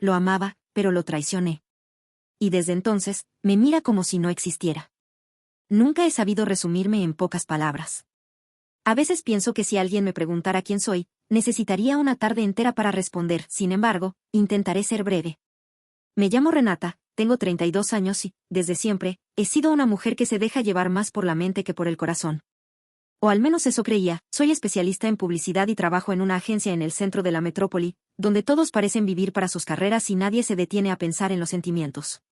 lo amaba, pero lo traicioné. Y desde entonces, me mira como si no existiera. Nunca he sabido resumirme en pocas palabras. A veces pienso que si alguien me preguntara quién soy, necesitaría una tarde entera para responder. Sin embargo, intentaré ser breve. Me llamo Renata, tengo 32 años y, desde siempre, he sido una mujer que se deja llevar más por la mente que por el corazón. O al menos eso creía. Soy especialista en publicidad y trabajo en una agencia en el centro de la metrópoli, donde todos parecen vivir para sus carreras y nadie se detiene a pensar en los sentimientos.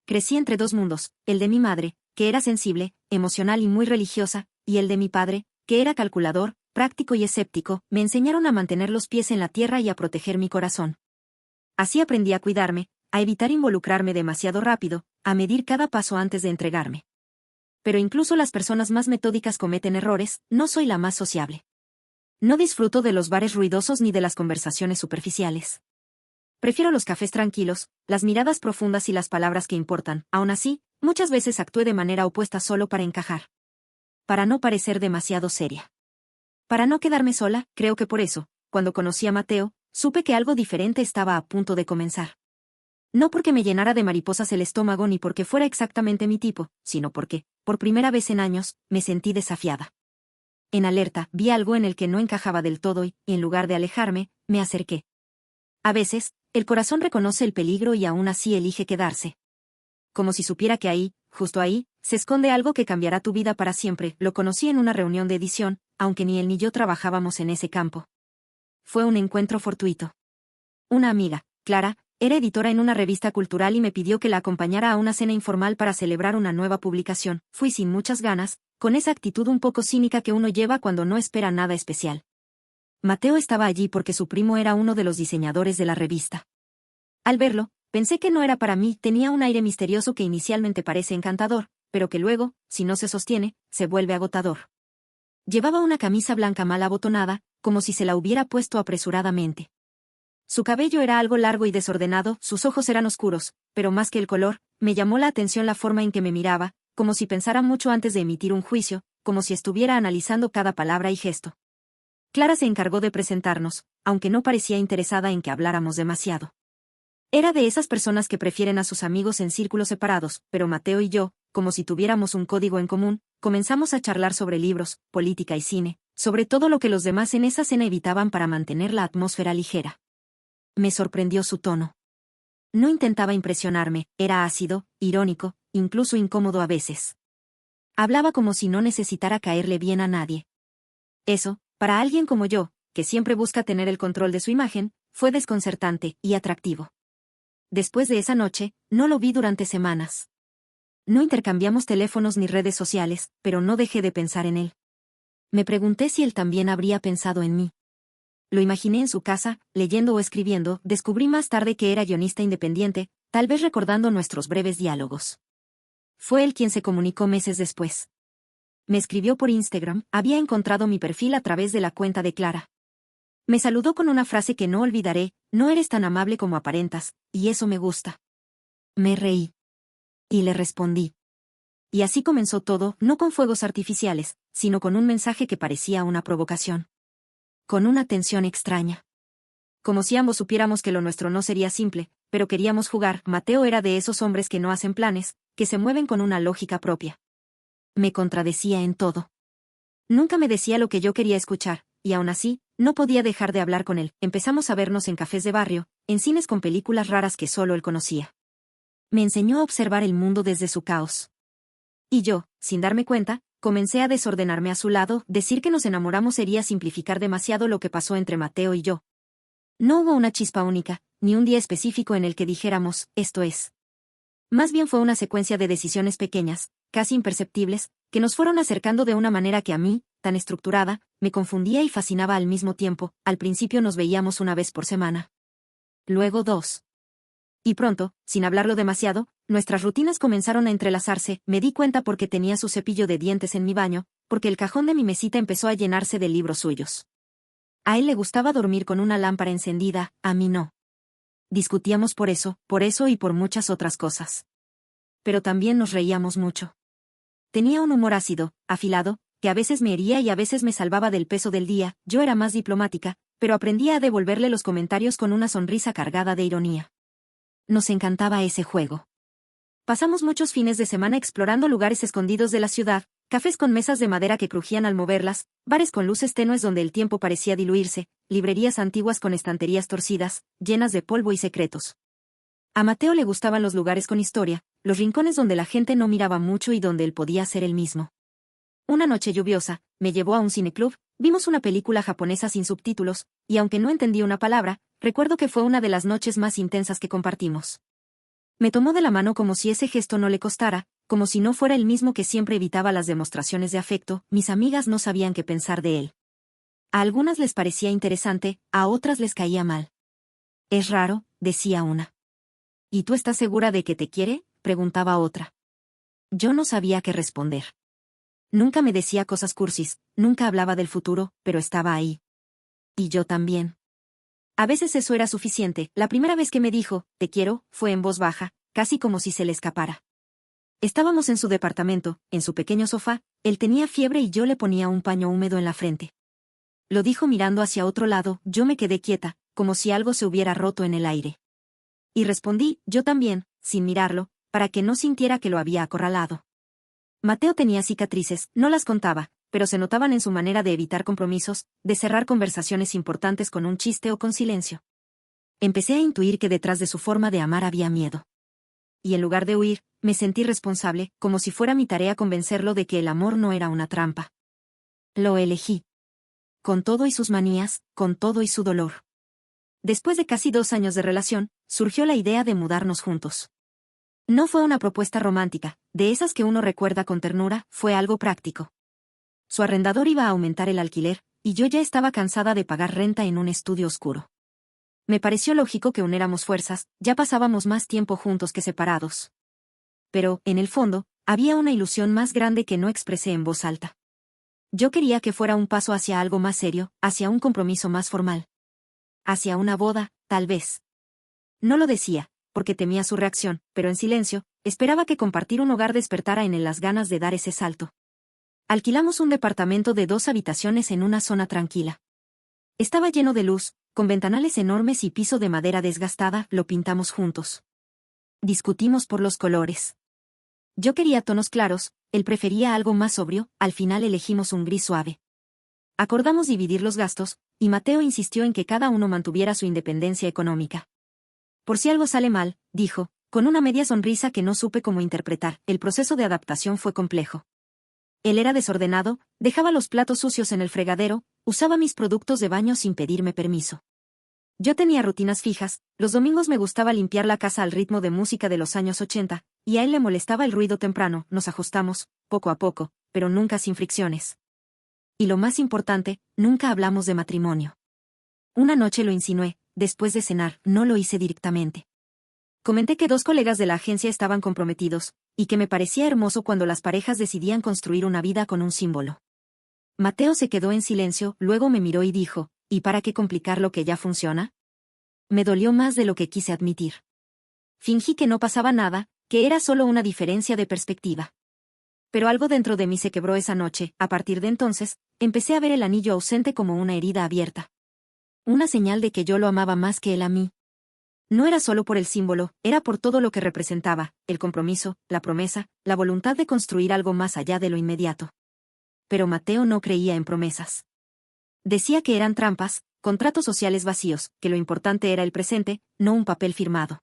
Crecí entre dos mundos, el de mi madre, que era sensible, emocional y muy religiosa, y el de mi padre, que era calculador, práctico y escéptico. Me enseñaron a mantener los pies en la tierra y a proteger mi corazón. Así aprendí a cuidarme, a evitar involucrarme demasiado rápido, a medir cada paso antes de entregarme. Pero incluso las personas más metódicas cometen errores. No soy la más sociable. No disfruto de los bares ruidosos ni de las conversaciones superficiales. Prefiero los cafés tranquilos, las miradas profundas y las palabras que importan. Aún así, muchas veces actué de manera opuesta solo para encajar. Para no parecer demasiado seria. Para no quedarme sola. Creo que por eso, cuando conocí a Mateo, supe que algo diferente estaba a punto de comenzar. No porque me llenara de mariposas el estómago ni porque fuera exactamente mi tipo, sino porque, por primera vez en años, me sentí desafiada. En alerta, vi algo en el que no encajaba del todo y, en lugar de alejarme, me acerqué. A veces, el corazón reconoce el peligro y aún así elige quedarse. Como si supiera que ahí, justo ahí, se esconde algo que cambiará tu vida para siempre. Lo conocí en una reunión de edición, aunque ni él ni yo trabajábamos en ese campo. Fue un encuentro fortuito. Una amiga, Clara, era editora en una revista cultural y me pidió que la acompañara a una cena informal para celebrar una nueva publicación. Fui sin muchas ganas, con esa actitud un poco cínica que uno lleva cuando no espera nada especial. Mateo estaba allí porque su primo era uno de los diseñadores de la revista. Al verlo, pensé que no era para mí. Tenía un aire misterioso que inicialmente parece encantador, pero que luego, si no se sostiene, se vuelve agotador. Llevaba una camisa blanca mal abotonada, como si se la hubiera puesto apresuradamente. Su cabello era algo largo y desordenado, sus ojos eran oscuros, pero más que el color, me llamó la atención la forma en que me miraba, como si pensara mucho antes de emitir un juicio, como si estuviera analizando cada palabra y gesto. Clara se encargó de presentarnos, aunque no parecía interesada en que habláramos demasiado. Era de esas personas que prefieren a sus amigos en círculos separados, pero Mateo y yo, como si tuviéramos un código en común, comenzamos a charlar sobre libros, política y cine, sobre todo lo que los demás en esa cena evitaban para mantener la atmósfera ligera. Me sorprendió su tono. No intentaba impresionarme, era ácido, irónico, incluso incómodo a veces. Hablaba como si no necesitara caerle bien a nadie. Eso, para alguien como yo, que siempre busca tener el control de su imagen, fue desconcertante y atractivo. Después de esa noche, no lo vi durante semanas. No intercambiamos teléfonos ni redes sociales, pero no dejé de pensar en él. Me pregunté si él también habría pensado en mí. Lo imaginé en su casa, leyendo o escribiendo. Descubrí más tarde que era guionista independiente, tal vez recordando nuestros breves diálogos. Fue él quien se comunicó meses después. Me escribió por Instagram. Había encontrado mi perfil a través de la cuenta de Clara. Me saludó con una frase que no olvidaré: no eres tan amable como aparentas, y eso me gusta. Me reí. Y le respondí. Y así comenzó todo, no con fuegos artificiales, sino con un mensaje que parecía una provocación. Con una tensión extraña. Como si ambos supiéramos que lo nuestro no sería simple, pero queríamos jugar. Mateo era de esos hombres que no hacen planes, que se mueven con una lógica propia. Me contradecía en todo. Nunca me decía lo que yo quería escuchar, y aún así, no podía dejar de hablar con él. Empezamos a vernos en cafés de barrio, en cines con películas raras que solo él conocía. Me enseñó a observar el mundo desde su caos. Y yo, sin darme cuenta, comencé a desordenarme a su lado. Decir que nos enamoramos sería simplificar demasiado lo que pasó entre Mateo y yo. No hubo una chispa única, ni un día específico en el que dijéramos, esto es. Más bien fue una secuencia de decisiones pequeñas, casi imperceptibles, que nos fueron acercando de una manera que a mí, tan estructurada, me confundía y fascinaba al mismo tiempo. Al principio nos veíamos una vez por semana. Luego 2. Y pronto, sin hablarlo demasiado, nuestras rutinas comenzaron a entrelazarse. Me di cuenta porque tenía su cepillo de dientes en mi baño, porque el cajón de mi mesita empezó a llenarse de libros suyos. A él le gustaba dormir con una lámpara encendida, a mí no. Discutíamos por eso y por muchas otras cosas. Pero también nos reíamos mucho. Tenía un humor ácido, afilado, que a veces me hería y a veces me salvaba del peso del día. Yo era más diplomática, pero aprendía a devolverle los comentarios con una sonrisa cargada de ironía. Nos encantaba ese juego. Pasamos muchos fines de semana explorando lugares escondidos de la ciudad, cafés con mesas de madera que crujían al moverlas, bares con luces tenues donde el tiempo parecía diluirse, librerías antiguas con estanterías torcidas, llenas de polvo y secretos. A Mateo le gustaban los lugares con historia, los rincones donde la gente no miraba mucho y donde él podía ser él mismo. Una noche lluviosa, me llevó a un cineclub, vimos una película japonesa sin subtítulos, y aunque no entendí una palabra, recuerdo que fue una de las noches más intensas que compartimos. Me tomó de la mano como si ese gesto no le costara, como si no fuera el mismo que siempre evitaba las demostraciones de afecto. Mis amigas no sabían qué pensar de él. A algunas les parecía interesante, a otras les caía mal. Es raro, decía una. ¿Y tú estás segura de que te quiere?, preguntaba otra. Yo no sabía qué responder. Nunca me decía cosas cursis, nunca hablaba del futuro, pero estaba ahí. Y yo también. A veces eso era suficiente. La primera vez que me dijo, te quiero, fue en voz baja, casi como si se le escapara. Estábamos en su departamento, en su pequeño sofá, él tenía fiebre y yo le ponía un paño húmedo en la frente. Lo dijo mirando hacia otro lado, yo me quedé quieta, como si algo se hubiera roto en el aire. Y respondí, yo también, sin mirarlo, para que no sintiera que lo había acorralado. Mateo tenía cicatrices, no las contaba, pero se notaban en su manera de evitar compromisos, de cerrar conversaciones importantes con un chiste o con silencio. Empecé a intuir que detrás de su forma de amar había miedo. Y en lugar de huir, me sentí responsable, como si fuera mi tarea convencerlo de que el amor no era una trampa. Lo elegí. Con todo y sus manías, con todo y su dolor. Después de casi 2 años de relación, surgió la idea de mudarnos juntos. No fue una propuesta romántica, de esas que uno recuerda con ternura, fue algo práctico. Su arrendador iba a aumentar el alquiler, y yo ya estaba cansada de pagar renta en un estudio oscuro. Me pareció lógico que uniéramos fuerzas, ya pasábamos más tiempo juntos que separados. Pero, en el fondo, había una ilusión más grande que no expresé en voz alta. Yo quería que fuera un paso hacia algo más serio, hacia un compromiso más formal. Hacia una boda, tal vez. No lo decía, porque temía su reacción, pero en silencio, esperaba que compartir un hogar despertara en él las ganas de dar ese salto. Alquilamos un departamento de 2 habitaciones en una zona tranquila. Estaba lleno de luz, con ventanales enormes y piso de madera desgastada, lo pintamos juntos. Discutimos por los colores. Yo quería tonos claros, él prefería algo más sobrio, al final elegimos un gris suave. Acordamos dividir los gastos, y Mateo insistió en que cada uno mantuviera su independencia económica. Por si algo sale mal, dijo, con una media sonrisa que no supe cómo interpretar, el proceso de adaptación fue complejo. Él era desordenado, dejaba los platos sucios en el fregadero, usaba mis productos de baño sin pedirme permiso. Yo tenía rutinas fijas, los domingos me gustaba limpiar la casa al ritmo de música de los años 80, y a él le molestaba el ruido temprano, nos ajustamos, poco a poco, pero nunca sin fricciones. Y lo más importante, nunca hablamos de matrimonio. Una noche lo insinué, después de cenar, no lo hice directamente. Comenté que 2 colegas de la agencia estaban comprometidos, y que me parecía hermoso cuando las parejas decidían construir una vida con un símbolo. Mateo se quedó en silencio, luego me miró y dijo, ¿y para qué complicar lo que ya funciona? Me dolió más de lo que quise admitir. Fingí que no pasaba nada, que era solo una diferencia de perspectiva. Pero algo dentro de mí se quebró esa noche, a partir de entonces, empecé a ver el anillo ausente como una herida abierta. Una señal de que yo lo amaba más que él a mí. No era solo por el símbolo, era por todo lo que representaba, el compromiso, la promesa, la voluntad de construir algo más allá de lo inmediato. Pero Mateo no creía en promesas. Decía que eran trampas, contratos sociales vacíos, que lo importante era el presente, no un papel firmado.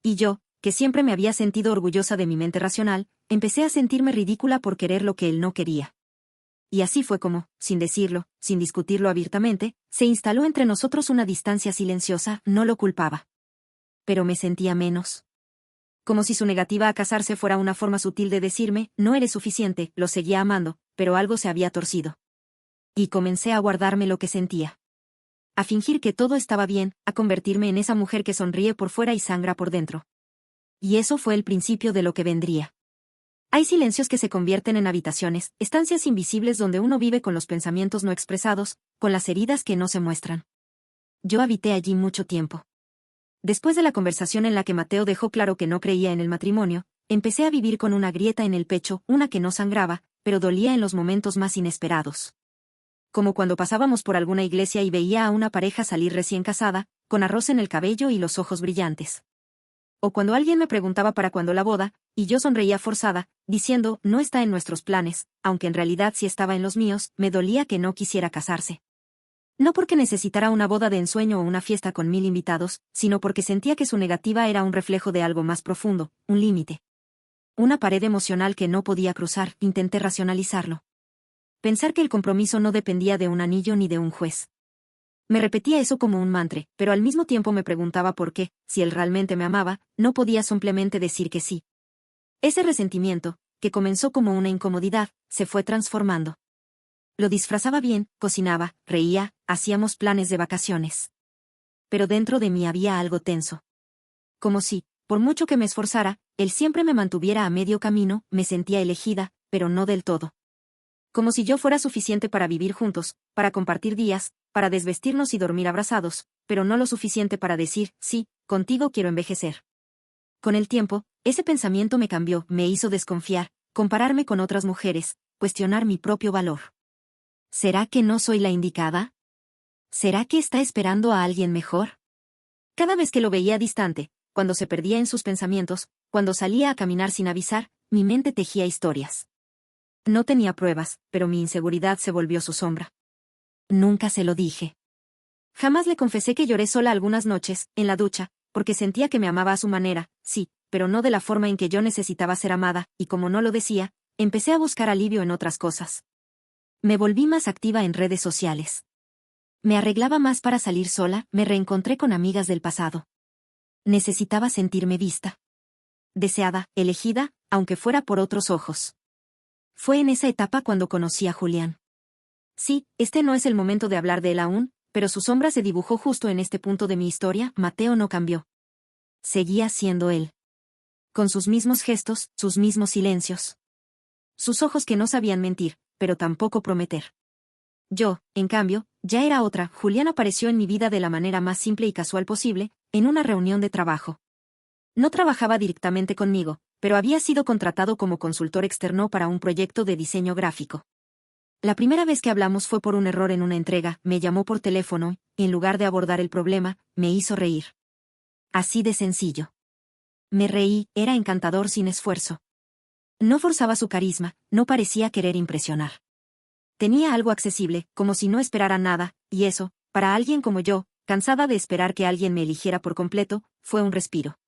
Y yo, que siempre me había sentido orgullosa de mi mente racional, empecé a sentirme ridícula por querer lo que él no quería. Y así fue como, sin decirlo, sin discutirlo abiertamente, se instaló entre nosotros una distancia silenciosa, no lo culpaba. Pero me sentía menos. Como si su negativa a casarse fuera una forma sutil de decirme, no eres suficiente, lo seguía amando, pero algo se había torcido. Y comencé a guardarme lo que sentía. A fingir que todo estaba bien, a convertirme en esa mujer que sonríe por fuera y sangra por dentro. Y eso fue el principio de lo que vendría. Hay silencios que se convierten en habitaciones, estancias invisibles donde uno vive con los pensamientos no expresados, con las heridas que no se muestran. Yo habité allí mucho tiempo. Después de la conversación en la que Mateo dejó claro que no creía en el matrimonio, empecé a vivir con una grieta en el pecho, una que no sangraba, pero dolía en los momentos más inesperados. Como cuando pasábamos por alguna iglesia y veía a una pareja salir recién casada, con arroz en el cabello y los ojos brillantes. O cuando alguien me preguntaba para cuándo la boda, y yo sonreía forzada, diciendo, no está en nuestros planes, aunque en realidad sí estaba en los míos, me dolía que no quisiera casarse. No porque necesitara una boda de ensueño o una fiesta con 1000 invitados, sino porque sentía que su negativa era un reflejo de algo más profundo, un límite. Una pared emocional que no podía cruzar. Intenté racionalizarlo. Pensar que el compromiso no dependía de un anillo ni de un juez. Me repetía eso como un mantra, pero al mismo tiempo me preguntaba por qué, si él realmente me amaba, no podía simplemente decir que sí. Ese resentimiento, que comenzó como una incomodidad, se fue transformando. Lo disfrazaba bien, cocinaba, reía, hacíamos planes de vacaciones. Pero dentro de mí había algo tenso. Como si, por mucho que me esforzara, él siempre me mantuviera a medio camino. Me sentía elegida, pero no del todo. Como si yo fuera suficiente para vivir juntos, para compartir días, para desvestirnos y dormir abrazados, pero no lo suficiente para decir, sí, contigo quiero envejecer. Con el tiempo, ese pensamiento me cambió, me hizo desconfiar, compararme con otras mujeres, cuestionar mi propio valor. ¿Será que no soy la indicada? ¿Será que está esperando a alguien mejor? Cada vez que lo veía distante, cuando se perdía en sus pensamientos, cuando salía a caminar sin avisar, mi mente tejía historias. No tenía pruebas, pero mi inseguridad se volvió su sombra. Nunca se lo dije. Jamás le confesé que lloré sola algunas noches, en la ducha, porque sentía que me amaba a su manera, sí, pero no de la forma en que yo necesitaba ser amada, y como no lo decía, empecé a buscar alivio en otras cosas. Me volví más activa en redes sociales. Me arreglaba más para salir sola, me reencontré con amigas del pasado. Necesitaba sentirme vista. Deseada, elegida, aunque fuera por otros ojos. Fue en esa etapa cuando conocí a Julián. Sí, este no es el momento de hablar de él aún, pero su sombra se dibujó justo en este punto de mi historia. Mateo no cambió. Seguía siendo él. Con sus mismos gestos, sus mismos silencios. Sus ojos que no sabían mentir, pero tampoco prometer. Yo, en cambio, ya era otra. Julián apareció en mi vida de la manera más simple y casual posible, en una reunión de trabajo. No trabajaba directamente conmigo, pero había sido contratado como consultor externo para un proyecto de diseño gráfico. La primera vez que hablamos fue por un error en una entrega. Me llamó por teléfono, y en lugar de abordar el problema, me hizo reír. Así de sencillo. Me reí, era encantador sin esfuerzo. No forzaba su carisma, no parecía querer impresionar. Tenía algo accesible, como si no esperara nada, y eso, para alguien como yo, cansada de esperar que alguien me eligiera por completo, fue un respiro.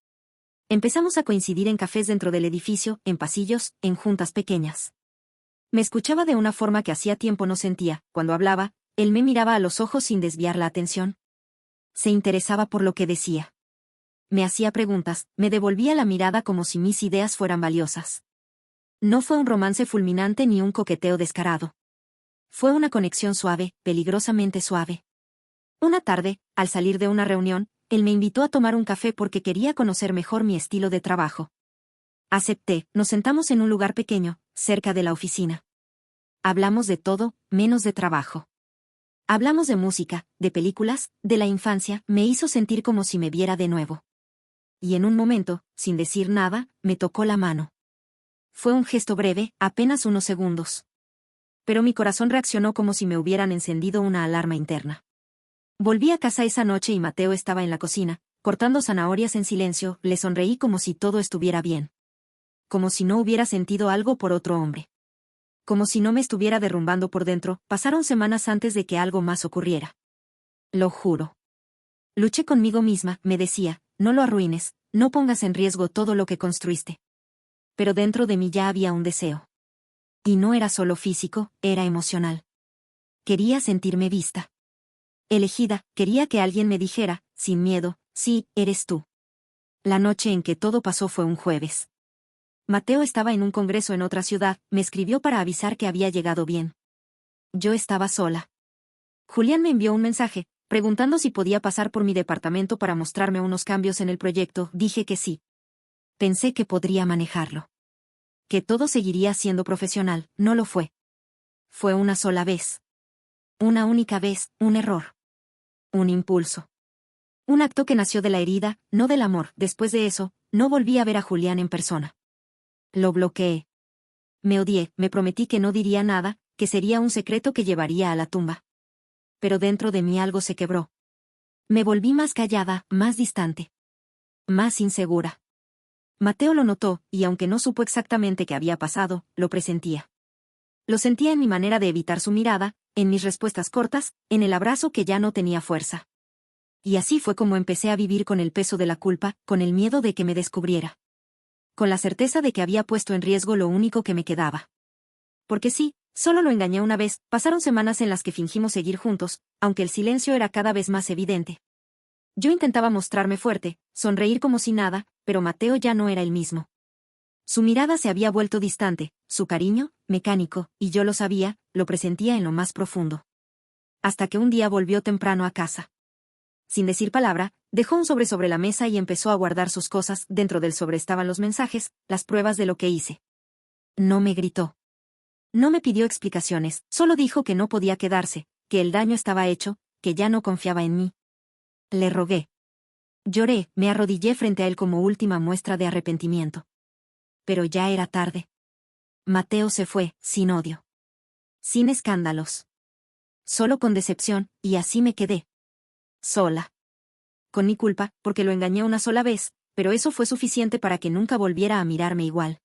Empezamos a coincidir en cafés dentro del edificio, en pasillos, en juntas pequeñas. Me escuchaba de una forma que hacía tiempo no sentía. Cuando hablaba, él me miraba a los ojos sin desviar la atención. Se interesaba por lo que decía. Me hacía preguntas, me devolvía la mirada como si mis ideas fueran valiosas. No fue un romance fulminante ni un coqueteo descarado. Fue una conexión suave, peligrosamente suave. Una tarde, al salir de una reunión, él me invitó a tomar un café porque quería conocer mejor mi estilo de trabajo. Acepté, nos sentamos en un lugar pequeño, cerca de la oficina. Hablamos de todo, menos de trabajo. Hablamos de música, de películas, de la infancia. Me hizo sentir como si me viera de nuevo. Y en un momento, sin decir nada, me tocó la mano. Fue un gesto breve, apenas unos segundos. Pero mi corazón reaccionó como si me hubieran encendido una alarma interna. Volví a casa esa noche y Mateo estaba en la cocina, cortando zanahorias en silencio. Le sonreí como si todo estuviera bien. Como si no hubiera sentido algo por otro hombre. Como si no me estuviera derrumbando por dentro. Pasaron semanas antes de que algo más ocurriera. Lo juro. Luché conmigo misma, me decía, no lo arruines, no pongas en riesgo todo lo que construiste. Pero dentro de mí ya había un deseo. Y no era solo físico, era emocional. Quería sentirme vista. Elegida, quería que alguien me dijera, sin miedo, sí, eres tú. La noche en que todo pasó fue un jueves. Mateo estaba en un congreso en otra ciudad, me escribió para avisar que había llegado bien. Yo estaba sola. Julián me envió un mensaje, preguntando si podía pasar por mi departamento para mostrarme unos cambios en el proyecto. Dije que sí. Pensé que podría manejarlo. Que todo seguiría siendo profesional. No lo fue. Fue una sola vez. Una única vez, un error. Un impulso. Un acto que nació de la herida, no del amor. Después de eso, no volví a ver a Julián en persona. Lo bloqueé. Me odié, me prometí que no diría nada, que sería un secreto que llevaría a la tumba. Pero dentro de mí algo se quebró. Me volví más callada, más distante. Más insegura. Mateo lo notó, y aunque no supo exactamente qué había pasado, lo presentía. Lo sentía en mi manera de evitar su mirada, en mis respuestas cortas, en el abrazo que ya no tenía fuerza. Y así fue como empecé a vivir con el peso de la culpa, con el miedo de que me descubriera. Con la certeza de que había puesto en riesgo lo único que me quedaba. Porque sí, solo lo engañé una vez, pasaron semanas en las que fingimos seguir juntos, aunque el silencio era cada vez más evidente. Yo intentaba mostrarme fuerte, sonreír como si nada, pero Mateo ya no era el mismo. Su mirada se había vuelto distante, su cariño, mecánico, y yo lo sabía, lo presentía en lo más profundo. Hasta que un día volvió temprano a casa. Sin decir palabra, dejó un sobre la mesa y empezó a guardar sus cosas. Dentro del sobre estaban los mensajes, las pruebas de lo que hice. No me gritó. No me pidió explicaciones, solo dijo que no podía quedarse, que el daño estaba hecho, que ya no confiaba en mí. Le rogué. Lloré, me arrodillé frente a él como última muestra de arrepentimiento. Pero ya era tarde. Mateo se fue, sin odio. Sin escándalos. Solo con decepción, y así me quedé. Sola. Con mi culpa, porque lo engañé una sola vez, pero eso fue suficiente para que nunca volviera a mirarme igual.